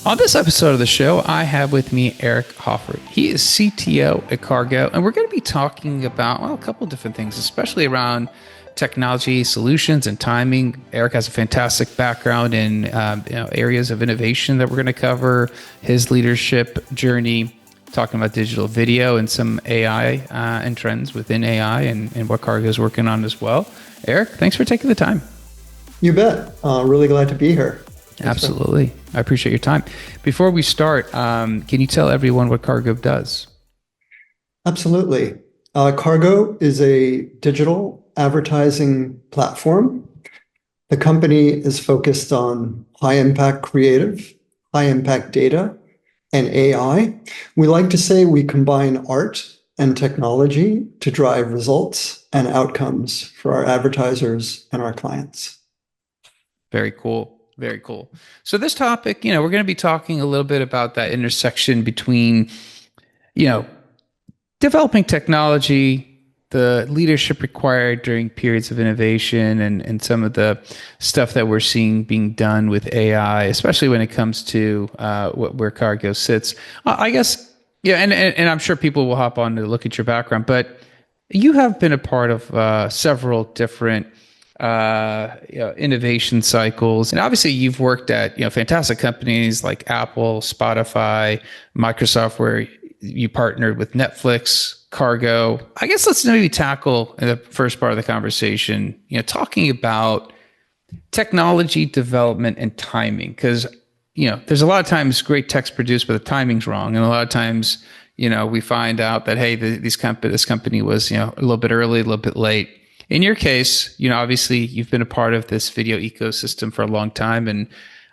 On this episode of the show, I have with me Eric Hoffert. He is CTO at Kargo, and we're going to be talking about, a couple of different things, especially around technology solutions and timing. Eric has a fantastic background in areas of innovation that we're going to cover, his leadership journey, talking about digital video and some AI and trends within AI and what Kargo is working on as well. Eric, thanks for taking the time. You bet. Really glad to be here. Absolutely. I appreciate your time. Before we start, can you tell everyone what Kargo does? Absolutely. Kargo is a digital advertising platform. The company is focused on high-impact creative, high-impact data, and AI. We like to say we combine art and technology to drive results and outcomes for our advertisers and our clients. Very cool. Very cool. So this topic, we're going to be talking a little bit about that intersection between, developing technology, the leadership required during periods of innovation, and some of the stuff that we're seeing being done with AI, especially when it comes to where Kargo sits. I guess, and I'm sure people will hop on to look at your background, but you have been a part of several different innovation cycles. And obviously you've worked at, fantastic companies like Apple, Spotify, Microsoft, where you partnered with Netflix, Kargo. I guess let's maybe tackle in the first part of the conversation, talking about technology development and timing. Because, there's a lot of times great tech's produced, but the timing's wrong. And a lot of times, we find out that, hey, this company was, a little bit early, a little bit late. In your case, obviously you've been a part of this video ecosystem for a long time and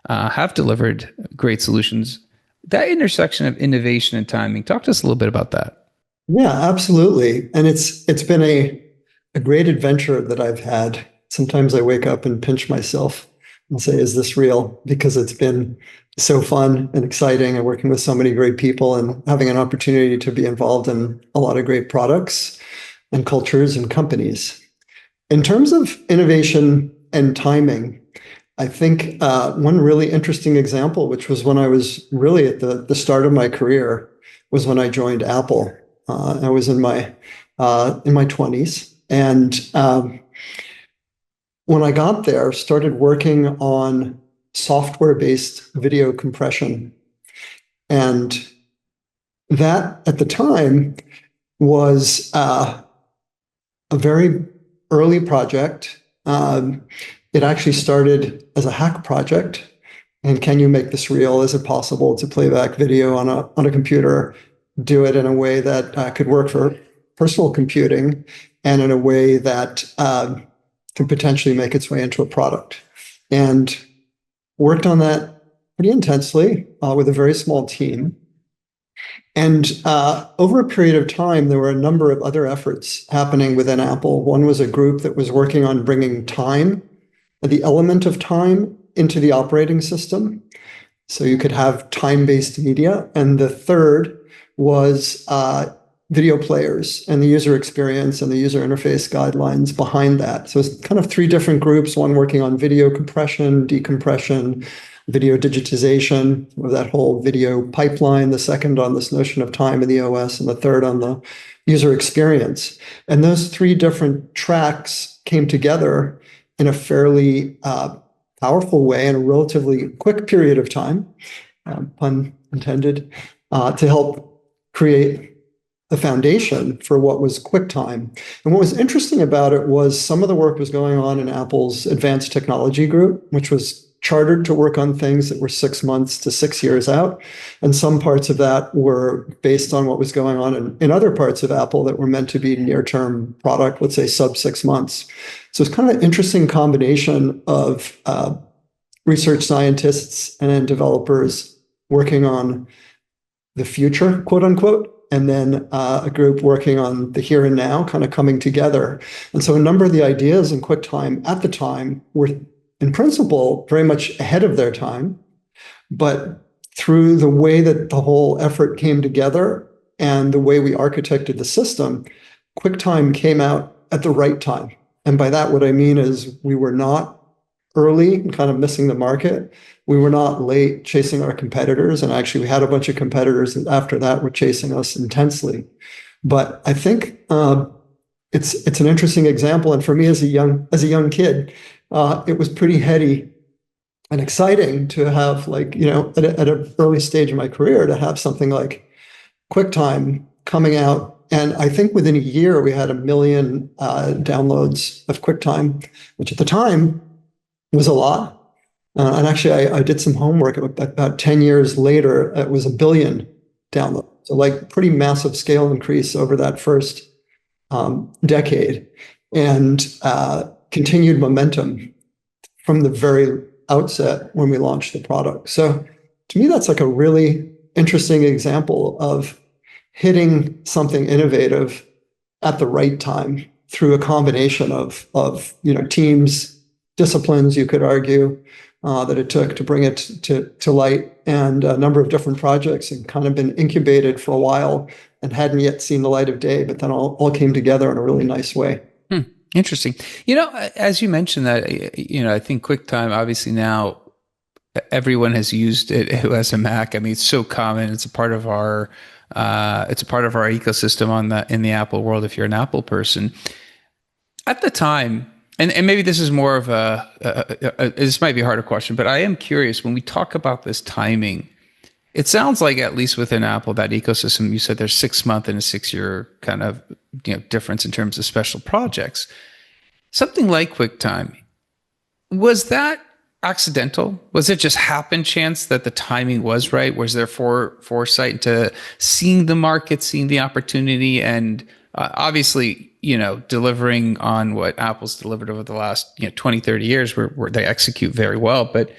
have delivered great solutions. That intersection of innovation and timing, talk to us a little bit about that. Yeah, absolutely. And it's been a great adventure that I've had. Sometimes I wake up and pinch myself and say, is this real? Because it's been so fun and exciting and working with so many great people and having an opportunity to be involved in a lot of great products and cultures and companies. In terms of innovation and timing, I think one really interesting example, which was when I was really at the start of my career, was when I joined Apple. I was in my 20s, and when I got there, started working on software-based video compression, and that at the time was a very early project. It actually started as a hack project. And can you make this real? Is it possible to play back video on a computer, do it in a way that could work for personal computing and in a way that can potentially make its way into a product? And worked on that pretty intensely with a very small team. And over a period of time, there were a number of other efforts happening within Apple. One was a group that was working on bringing time, the element of time, into the operating system. So you could have time-based media. And the third was video players and the user experience and the user interface guidelines behind that. So it's kind of three different groups, one working on video compression, decompression, video digitization of that whole video pipeline, the second on this notion of time in the OS, and the third on the user experience. And those three different tracks came together in a fairly powerful way in a relatively quick period of time, pun intended, to help create the foundation for what was QuickTime. And what was interesting about it was some of the work was going on in Apple's advanced technology group, which was chartered to work on things that were 6 months to 6 years out. And some parts of that were based on what was going on in other parts of Apple that were meant to be near-term product, let's say sub 6 months. So it's kind of an interesting combination of research scientists and then developers working on the future, quote unquote, and then a group working on the here and now kind of coming together. And so a number of the ideas in QuickTime at the time were in principle very much ahead of their time, but through the way that the whole effort came together and the way we architected the system, QuickTime came out at the right time. And by that, what I mean is we were not early and kind of missing the market. We were not late chasing our competitors. And actually, we had a bunch of competitors that after that were chasing us intensely. But I think it's an interesting example. And for me as a young kid, it was pretty heady and exciting to have like, at an early stage of my career to have something like QuickTime coming out. And I think within a year, we had 1 million downloads of QuickTime, which at the time was a lot. And actually, I did some homework. About 10 years later, it was 1 billion downloads. So like pretty massive scale increase over that first decade, and continued momentum from the very outset when we launched the product. So to me, that's like a really interesting example of hitting something innovative at the right time through a combination of teams, disciplines, you could argue, that it took to bring it to light, and a number of different projects, and kind of been incubated for a while and hadn't yet seen the light of day, but then all came together in a really nice way. Interesting. As you mentioned that, I think QuickTime, obviously now everyone has used it who has a Mac. I mean, it's so common. It's a part of our ecosystem in the Apple world, if you're an Apple person. At the time, and maybe this is more of this might be a harder question, but I am curious, when we talk about this timing, it sounds like at least within Apple, that ecosystem, you said there's 6 month and a 6 year kind of difference in terms of special projects. Something like QuickTime, was that accidental? Was it just happen chance that the timing was right? Was there foresight into seeing the market, seeing the opportunity, and obviously, delivering on what Apple's delivered over the last 20, 30 years, where they execute very well. But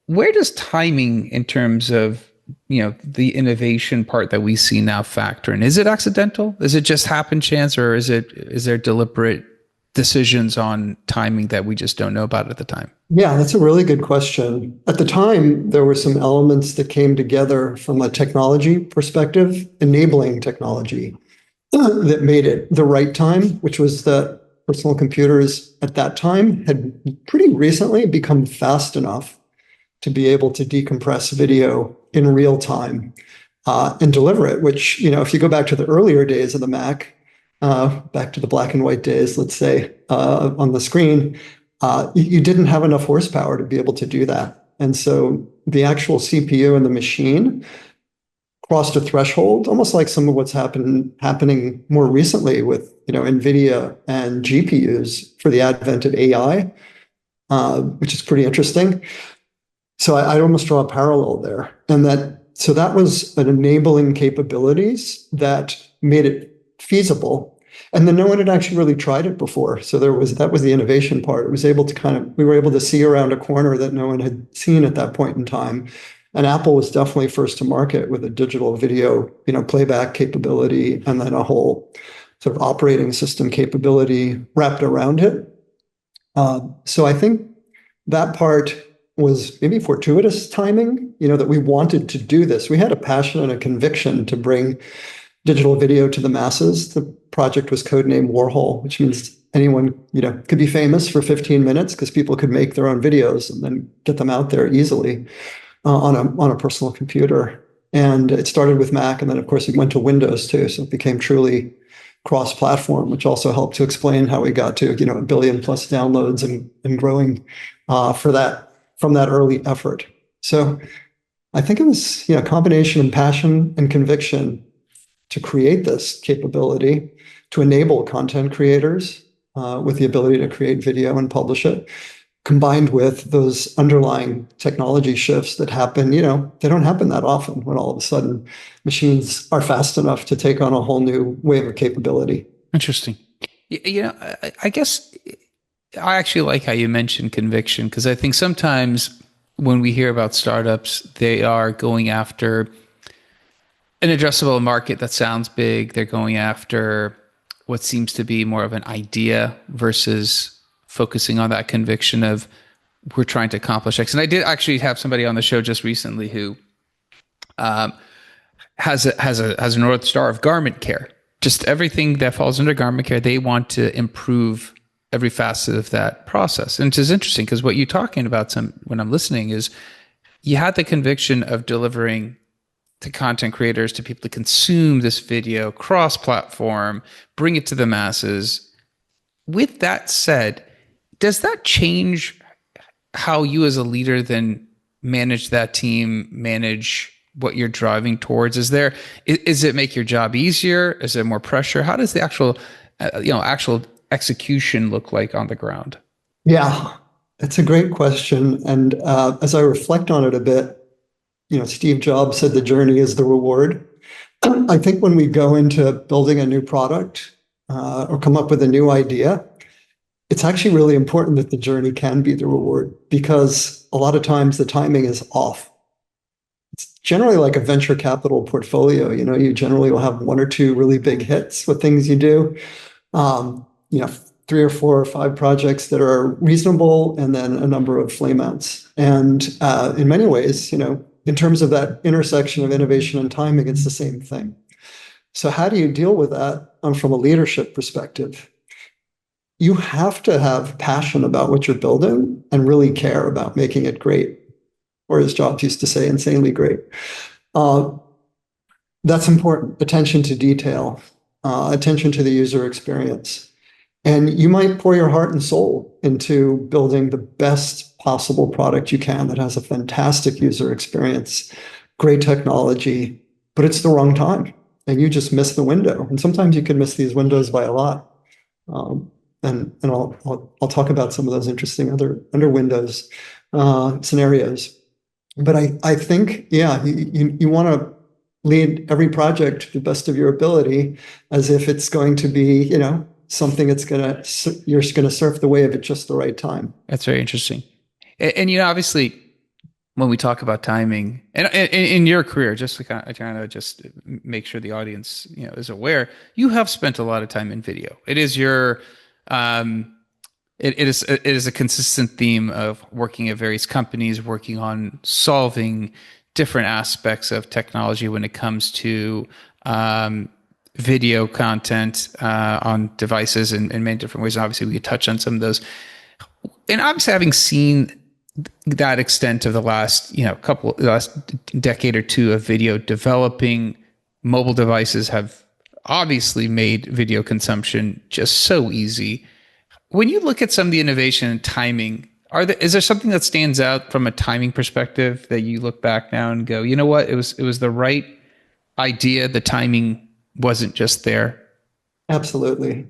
where does timing in terms of the innovation part that we see now factor in? Is it accidental? Is it just happen chance, or is there deliberate decisions on timing that we just don't know about at the time? Yeah, that's a really good question. At the time, there were some elements that came together from a technology perspective, enabling technology, that made it the right time, which was that personal computers at that time had pretty recently become fast enough to be able to decompress video in real time and deliver it, which, if you go back to the earlier days of the Mac, back to the black and white days, let's say, on the screen, you didn't have enough horsepower to be able to do that. And so the actual CPU in the machine crossed a threshold, almost like some of what's happening more recently with NVIDIA and GPUs for the advent of AI, which is pretty interesting. So I'd almost draw a parallel there. And that was an enabling capabilities that made it feasible. And then no one had actually really tried it before. So that was the innovation part. It was able to we were able to see around a corner that no one had seen at that point in time. And Apple was definitely first to market with a digital video, playback capability, and then a whole sort of operating system capability wrapped around it. So I think that part was maybe fortuitous timing, that we wanted to do this. We had a passion and a conviction to bring digital video to the masses. The project was codenamed Warhol, which means anyone, could be famous for 15 minutes because people could make their own videos and then get them out there easily on a personal computer. And it started with Mac, and then of course it went to Windows too. So it became truly cross-platform, which also helped to explain how we got to 1 billion plus downloads and growing from that early effort. So I think it was a combination of passion and conviction to create this capability to enable content creators with the ability to create video and publish it, combined with those underlying technology shifts that happen. They don't happen that often when all of a sudden machines are fast enough to take on a whole new wave of capability. Interesting. I guess I actually like how you mentioned conviction, because I think sometimes when we hear about startups, they are going after an addressable market that sounds big. They're going after what seems to be more of an idea versus focusing on that conviction of we're trying to accomplish X. And I did actually have somebody on the show just recently who has a North Star of garment care. Just everything that falls under garment care, they want to improve every facet of that process. And it is interesting because what you're talking about when I'm listening is you had the conviction of delivering to content creators, to people to consume this video cross-platform, bring it to the masses. With that said, does that change how you as a leader then manage that team, manage what you're driving towards? Is it make your job easier? Is there more pressure? How does the actual execution look like on the ground? Yeah, it's a great question. And as I reflect on it a bit, Steve Jobs said the journey is the reward. I think when we go into building a new product or come up with a new idea, it's actually really important that the journey can be the reward, because a lot of times the timing is off. It's generally like a venture capital portfolio. You generally will have one or two really big hits with things you do. 3 or 4 or 5 projects that are reasonable, and then a number of flameouts. And in many ways, in terms of that intersection of innovation and timing, it's the same thing. So how do you deal with that from a leadership perspective? You have to have passion about what you're building and really care about making it great, or as Jobs used to say, insanely great. That's important. Attention to detail, attention to the user experience. And you might pour your heart and soul into building the best possible product you can that has a fantastic user experience, great technology, but it's the wrong time and you just miss the window. And sometimes you can miss these windows by a lot. And I'll talk about some of those interesting other under windows scenarios. But I think, yeah, you want to lead every project to the best of your ability, as if it's going to be, something you're going to surf the wave at just the right time. That's very interesting. And obviously, when we talk about timing, and in your career, just to kind of just make sure the audience is aware, you have spent a lot of time in video. It is your it is a consistent theme of working at various companies, working on solving different aspects of technology when it comes to video content on devices in many different ways. And obviously, we could touch on some of those. And obviously, having seen that extent of the last decade or two of video developing, mobile devices have obviously made video consumption just so easy. When you look at some of the innovation and timing, is there something that stands out from a timing perspective that you look back now and go, you know what, it was the right idea, the timing wasn't just there? Absolutely.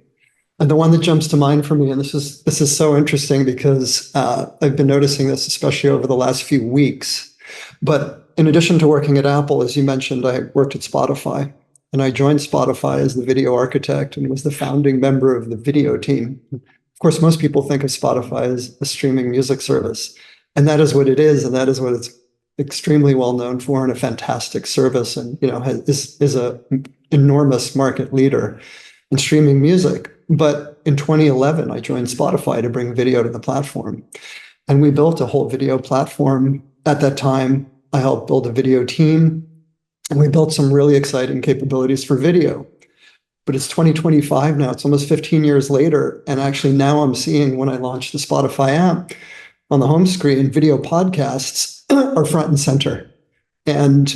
And the one that jumps to mind for me, and this is so interesting because I've been noticing this especially over the last few weeks. But in addition to working at Apple, as you mentioned, I worked at Spotify, and I joined Spotify as the video architect and was the founding member of the video team. Of course, most people think of Spotify as a streaming music service, and that is what it is, and that is what it's extremely well known for, and a fantastic service, and is a enormous market leader in streaming music. But in 2011, I joined Spotify to bring video to the platform. And we built a whole video platform. At that time, I helped build a video team, and we built some really exciting capabilities for video. But it's 2025 now, it's almost 15 years later. And actually now I'm seeing, when I launched the Spotify app on the home screen, video podcasts are front and center. And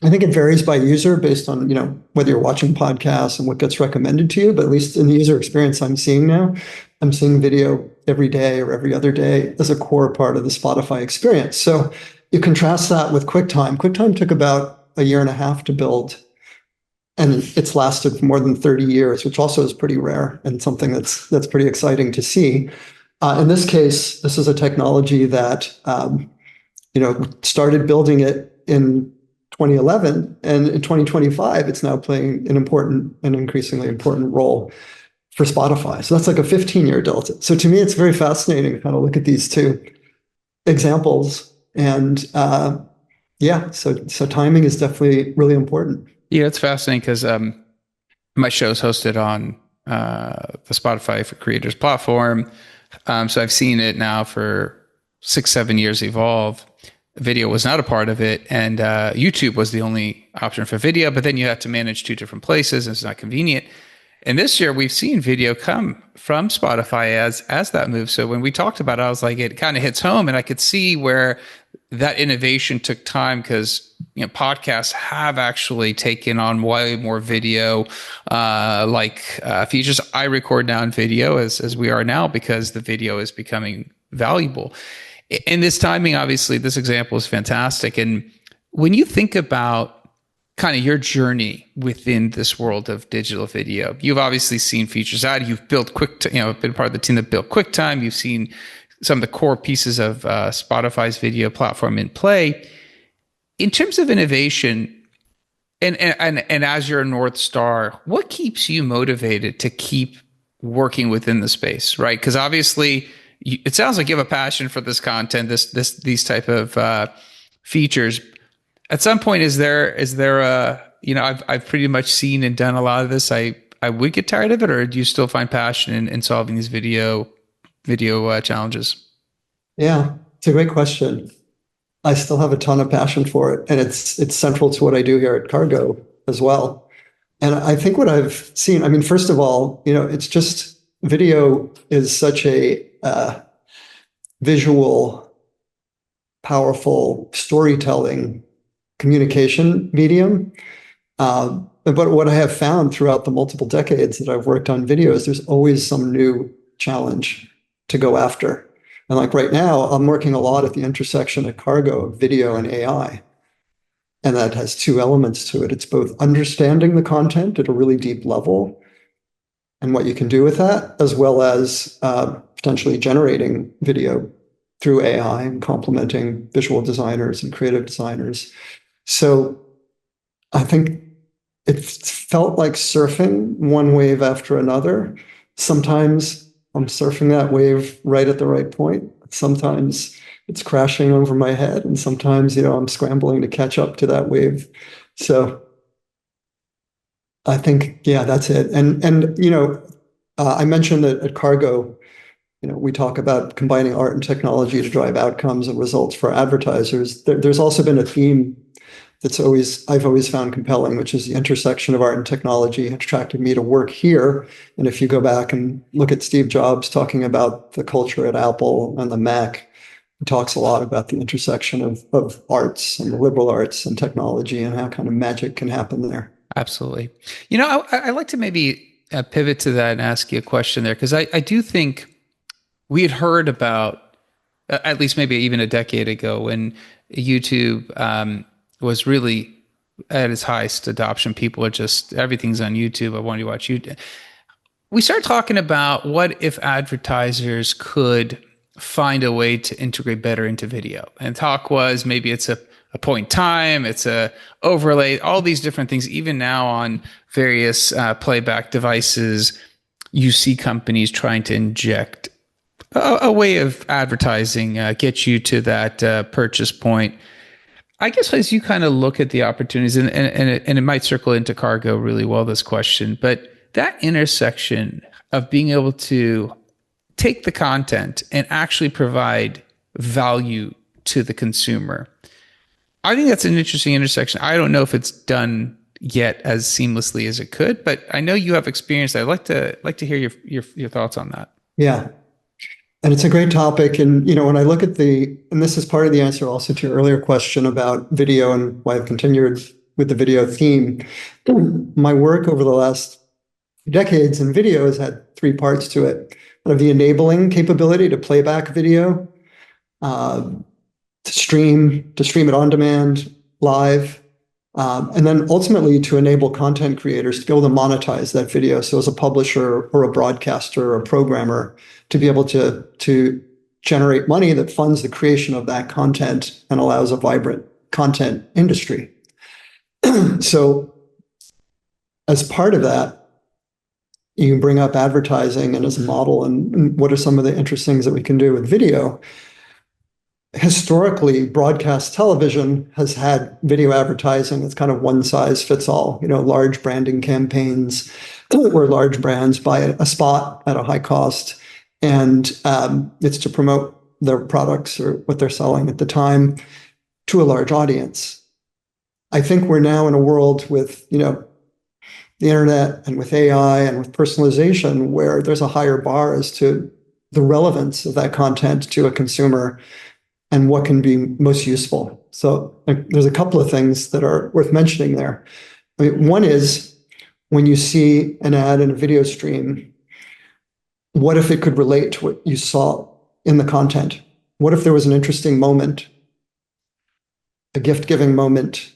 I think it varies by user based on, whether you're watching podcasts and what gets recommended to you, but at least in the user experience I'm seeing now, I'm seeing video every day or every other day as a core part of the Spotify experience. So you contrast that with QuickTime. QuickTime took about a year and a half to build, and it's lasted for more than 30 years, which also is pretty rare and something that's pretty exciting to see. In this case, this is a technology that, started building it in 2011, and in 2025, it's now playing an increasingly important role for Spotify. So that's like a 15-year delta. So to me, it's very fascinating to kind of look at these two examples. And so timing is definitely really important. Yeah, it's fascinating because my show's hosted on the Spotify for Creators platform. So I've seen it now for 6-7 years evolve. Video was not a part of it, and YouTube was the only option for video, but then you have to manage 2 different places, and it's not convenient. And this year we've seen video come from Spotify as that move. So when we talked about it, I was like, it kind of hits home, and I could see where that innovation took time because podcasts have actually taken on way more video features. I record now in video as we are now because the video is becoming valuable. And this timing, obviously, this example is fantastic. And when you think about kind of your journey within this world of digital video, you've obviously seen features out. You've built been part of the team that built QuickTime. You've seen some of the core pieces of Spotify's video platform in play. In terms of innovation, and as your North Star, what keeps you motivated to keep working within the space, right? Because obviously, it sounds like you have a passion for this content, these type of features. At some point, is there a I've pretty much seen and done a lot of this. I would get tired of it, or do you still find passion in solving these video challenges? Yeah, it's a great question. I still have a ton of passion for it, and it's central to what I do here at Kargo as well. And I think what I've seen, I mean, first of all, it's just video is such a visual, powerful storytelling communication medium. But what I have found throughout the multiple decades that I've worked on videos, there's always some new challenge to go after. And like right now, I'm working a lot at the intersection at Kargo of video and AI. And that has two elements to it. It's both understanding the content at a really deep level and what you can do with that, as well as potentially generating video through AI and complementing visual designers and creative designers. So I think it felt like surfing one wave after another. Sometimes I'm surfing that wave right at the right point. Sometimes it's crashing over my head, and sometimes, I'm scrambling to catch up to that wave. So I think, yeah, that's it. And I mentioned that at Kargo, we talk about combining art and technology to drive outcomes and results for advertisers. There's also been a theme I've always found compelling, which is the intersection of art and technology attracted me to work here. And if you go back and look at Steve Jobs talking about the culture at Apple and the Mac, he talks a lot about the intersection of arts and the liberal arts and technology and how kind of magic can happen there. Absolutely. I like to maybe pivot to that and ask you a question there, because I do think we had heard about, at least maybe even a decade ago, when YouTube was really at its highest adoption. People are just, everything's on YouTube. I want to watch YouTube. We started talking about what if advertisers could find a way to integrate better into video. And talk was maybe it's a point in time, it's a overlay, all these different things. Even now on various playback devices, you see companies trying to inject a way of advertising, get you to that purchase point. I guess as you kind of look at the opportunities, and it might circle into Kargo really well, this question, but that intersection of being able to take the content and actually provide value to the consumer, I think that's an interesting intersection. I don't know if it's done yet as seamlessly as it could, but I know you have experience. I'd like to hear your thoughts on that. Yeah. And it's a great topic. And, when I look at and this is part of the answer also to your earlier question about video and why I've continued with the video theme. My work over the last decades in video has had three parts to it. One of the enabling capability to play back video, to stream it on demand, live, and then ultimately to enable content creators to be able to monetize that video. So as a publisher or a broadcaster or a programmer, to be able to generate money that funds the creation of that content and allows a vibrant content industry. So as part of that, you can bring up advertising and as a model, and what are some of the interesting things that we can do with video. Historically, broadcast television has had video advertising. It's kind of one size fits all, large branding campaigns where large brands buy a spot at a high cost, and it's to promote their products or what they're selling at the time to a large audience. I think we're now in a world with, the internet and with AI and with personalization, where there's a higher bar as to the relevance of that content to a consumer and what can be most useful. So there's a couple of things that are worth mentioning there. I mean, one is when you see an ad in a video stream, what if it could relate to what you saw in the content? What if there was an interesting moment, a gift-giving moment,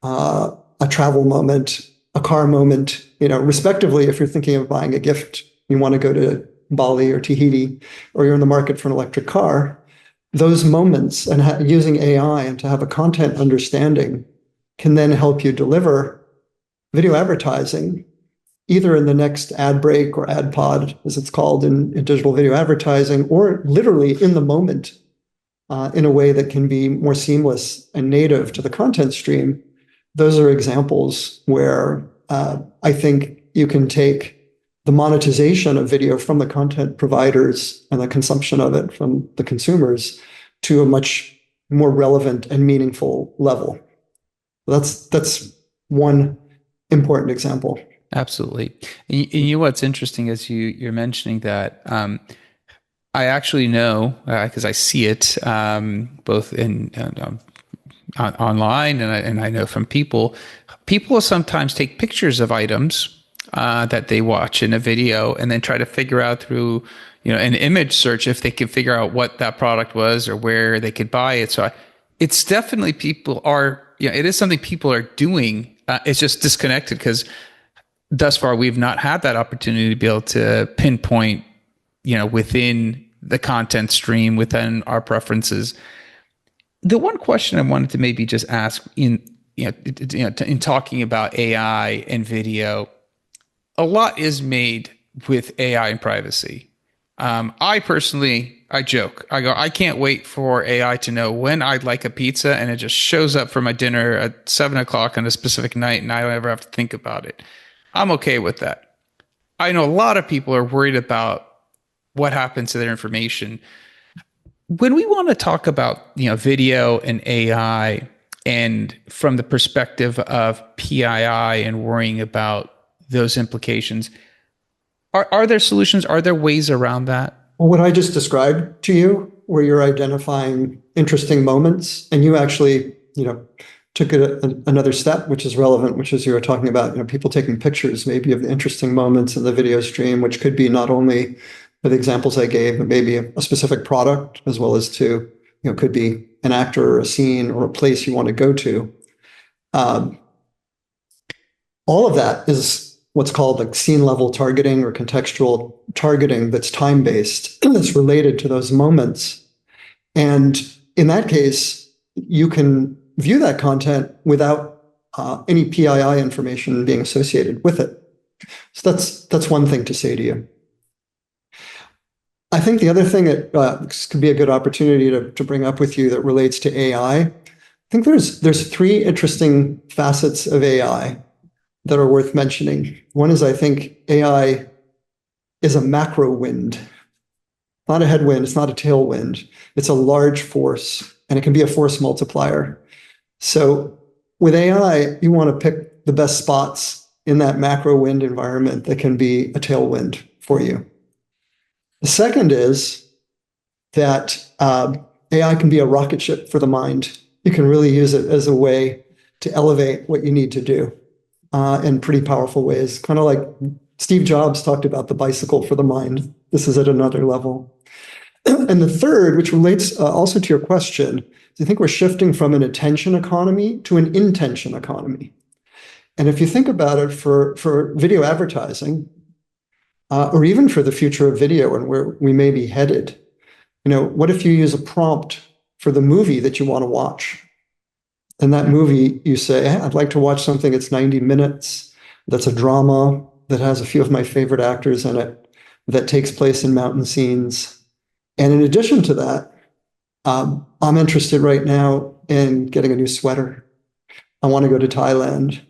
a travel moment, a car moment, respectively, if you're thinking of buying a gift, you want to go to Bali or Tahiti, or you're in the market for an electric car, those moments and using AI and to have a content understanding can then help you deliver video advertising, either in the next ad break or ad pod, as it's called in digital video advertising, or literally in the moment in a way that can be more seamless and native to the content stream. Those are examples where I think you can take the monetization of video from the content providers and the consumption of it from the consumers to a much more relevant and meaningful level. That's one important example. Absolutely. And you know what's interesting is you're mentioning that I actually know because I see it both in online and I know from people. People will sometimes take pictures of items that they watch in a video and then try to figure out through an image search if they can figure out what that product was or where they could buy it. So it's definitely it is something people are doing. It's just disconnected because thus far we've not had that opportunity to be able to pinpoint within the content stream, within our preferences. The one question I wanted to maybe just ask in talking about AI and video, a lot is made with AI and privacy. I joke. I go, I can't wait for AI to know when I'd like a pizza, and it just shows up for my dinner at 7:00 on a specific night, and I don't ever have to think about it. I'm okay with that. I know a lot of people are worried about what happens to their information. When we want to talk about video and AI, and from the perspective of PII and worrying about those implications, are there solutions? Are there ways around that? Well, what I just described to you, where you're identifying interesting moments, and you actually took it another step, which is relevant, which is you were talking about people taking pictures maybe of the interesting moments in the video stream, which could be not only the examples I gave, but maybe a specific product, as well as could be an actor or a scene or a place you want to go to. All of that is what's called like scene level targeting or contextual targeting that's time-based, that's related to those moments. And in that case, you can view that content without any PII information being associated with it. So that's one thing to say to you. I think the other thing that could be a good opportunity to bring up with you that relates to AI, I think there's three interesting facets of AI that are worth mentioning. One is I think AI is a macro wind, not a headwind, it's not a tailwind. It's a large force, and it can be a force multiplier. So with AI, you want to pick the best spots in that macro wind environment that can be a tailwind for you. The second is that AI can be a rocket ship for the mind. You can really use it as a way to elevate what you need to do in pretty powerful ways. Kind of like Steve Jobs talked about the bicycle for the mind. This is at another level. And the third, which relates also to your question, is I think we're shifting from an attention economy to an intention economy. And if you think about it for video advertising, or even for the future of video and where we may be headed, what if you use a prompt for the movie that you want to watch? And that movie, you say, hey, I'd like to watch something that's 90 minutes, that's a drama, that has a few of my favorite actors in it, that takes place in mountain scenes. And in addition to that, I'm interested right now in getting a new sweater. I want to go to Thailand,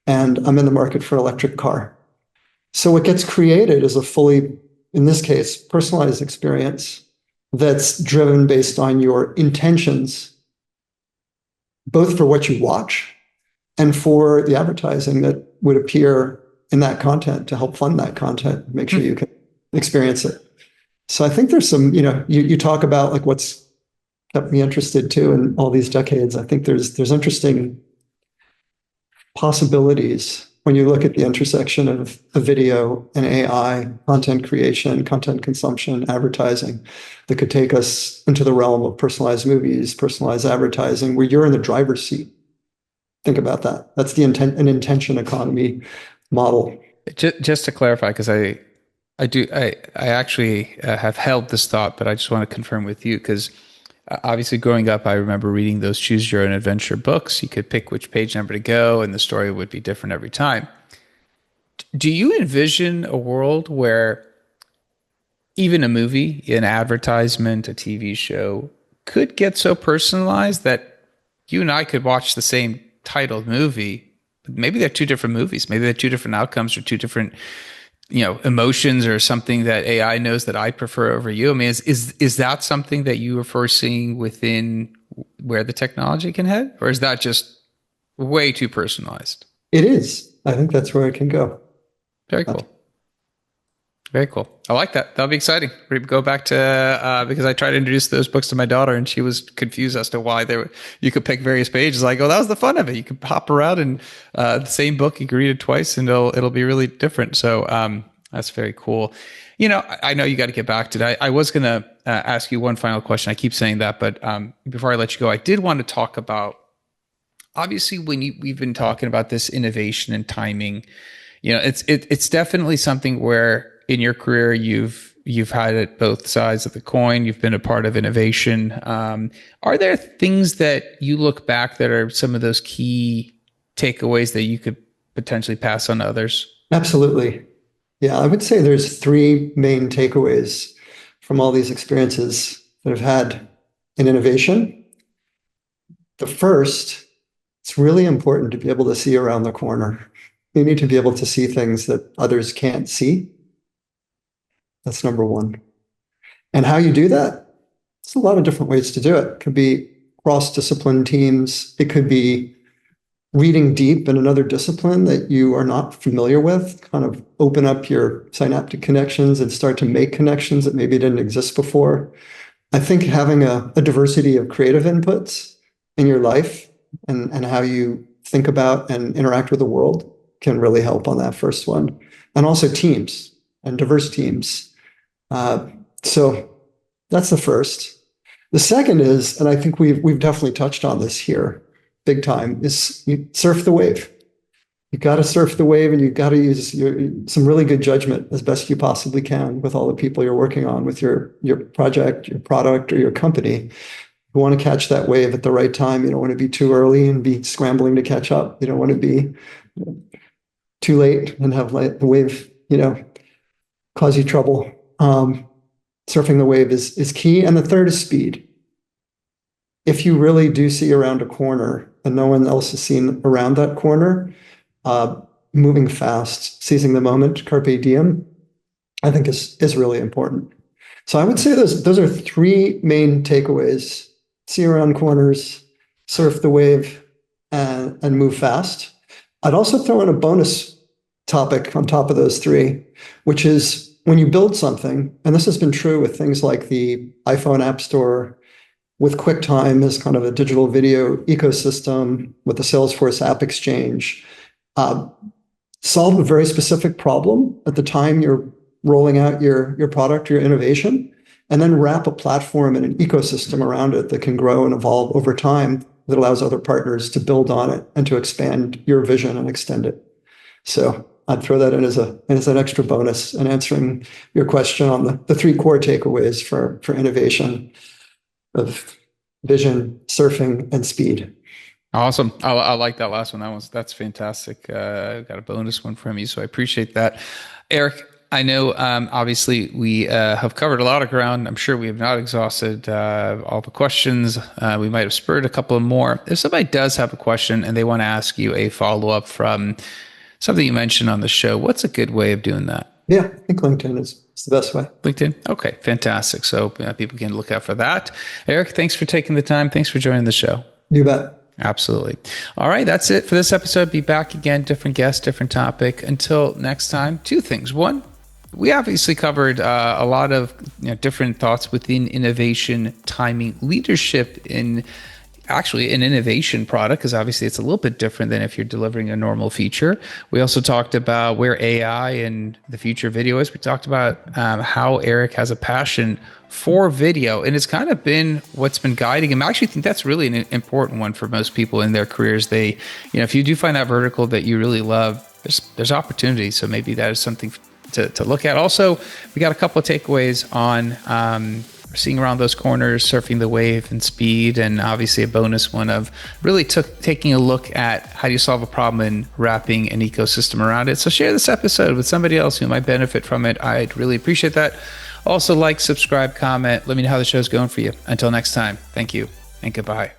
and I'm in the market for an electric car. So what gets created is a fully, in this case, personalized experience that's driven based on your intentions, both for what you watch and for the advertising that would appear in that content to help fund that content, make sure you can experience it. So I think there's some, you talk about like what's kept me interested too in all these decades. I think there's interesting possibilities when you look at the intersection of video and AI, content creation, content consumption, advertising, that could take us into the realm of personalized movies, personalized advertising, where you're in the driver's seat. Think about that. That's an intention economy model. Just to clarify, because I actually have held this thought, but I just want to confirm with you because obviously growing up, I remember reading those choose your own adventure books. You could pick which page number to go and the story would be different every time. Do you envision a world where even a movie, an advertisement, a TV show could get so personalized that you and I could watch the same titled movie, but maybe they're two different movies. Maybe they're two different outcomes or two different, emotions or something that AI knows that I prefer over you. I mean, is that something that you are foreseeing within where the technology can head, or is that just way too personalized? It is. I think that's where it can go. Very cool. Very cool. I like that. That'll be exciting. We go back to because I tried to introduce those books to my daughter, and she was confused as to why you could pick various pages. I go, that was the fun of it. You could hop around and the same book, you can read it twice, and it'll be really different. So that's very cool. I know you got to get back to that. I was going to ask you one final question. I keep saying that, but before I let you go, I did want to talk about obviously we've been talking about this innovation and timing. It's definitely something where in your career, you've had it both sides of the coin. You've been a part of innovation. Are there things that you look back that are some of those key takeaways that you could potentially pass on to others? Absolutely. Yeah, I would say there's three main takeaways from all these experiences that I've had in innovation. The first, it's really important to be able to see around the corner. You need to be able to see things that others can't see. That's number one. And how you do that? It's a lot of different ways to do it. It could be cross-discipline teams. It could be reading deep in another discipline that you are not familiar with, kind of open up your synaptic connections and start to make connections that maybe didn't exist before. I think having a diversity of creative inputs in your life and how you think about and interact with the world can really help on that first one. And also teams and diverse teams. So that's the first. The second is, and I think we've definitely touched on this here big time, is you surf the wave. You got to surf the wave, and you've got to use some really good judgment as best you possibly can with all the people you're working on, with your project, your product, or your company. You want to catch that wave at the right time. You don't want to be too early and be scrambling to catch up. You don't want to be too late and have the wave, cause you trouble. Surfing the wave is key. And the third is speed. If you really do see around a corner and no one else has seen around that corner, moving fast, seizing the moment, carpe diem, I think is really important. So I would say those are three main takeaways: see around corners, surf the wave, and move fast. I'd also throw in a bonus topic on top of those three, which is when you build something, and this has been true with things like the iPhone App Store, with QuickTime as kind of a digital video ecosystem, with the Salesforce App Exchange, solve a very specific problem at the time you're rolling out your product, your innovation, and then wrap a platform and an ecosystem around it that can grow and evolve over time that allows other partners to build on it and to expand your vision and extend it. So I'd throw that in as an extra bonus in answering your question on the three core takeaways for innovation of vision, surfing, and speed. Awesome. I like that last one. That's fantastic. Got a bonus one from you, so I appreciate that. Eric, I know obviously we have covered a lot of ground. I'm sure we have not exhausted all the questions. We might have spurred a couple more. If somebody does have a question and they want to ask you a follow-up from something you mentioned on the show, what's a good way of doing that? Yeah, I think LinkedIn is the best way. LinkedIn? Okay, fantastic. So people can look out for that. Eric, thanks for taking the time. Thanks for joining the show. You bet. Absolutely. All right, that's it for this episode. Be back again, different guest, different topic. Until next time, two things. One, we obviously covered a lot of different thoughts within innovation, timing, leadership in actually an innovation product, because obviously it's a little bit different than if you're delivering a normal feature. We also talked about where AI and the future of video is. We talked about how Eric has a passion for video, and it's kind of been what's been guiding him. I actually think that's really an important one for most people in their careers. They, if you do find that vertical that you really love, there's opportunity. So maybe that is something to look at. Also, we got a couple of takeaways on seeing around those corners, surfing the wave and speed, and obviously a bonus one of really taking a look at how do you solve a problem and wrapping an ecosystem around it. So share this episode with somebody else who might benefit from it. I'd really appreciate that. Also, like, subscribe, comment. Let me know how the show's going for you. Until next time, thank you and goodbye.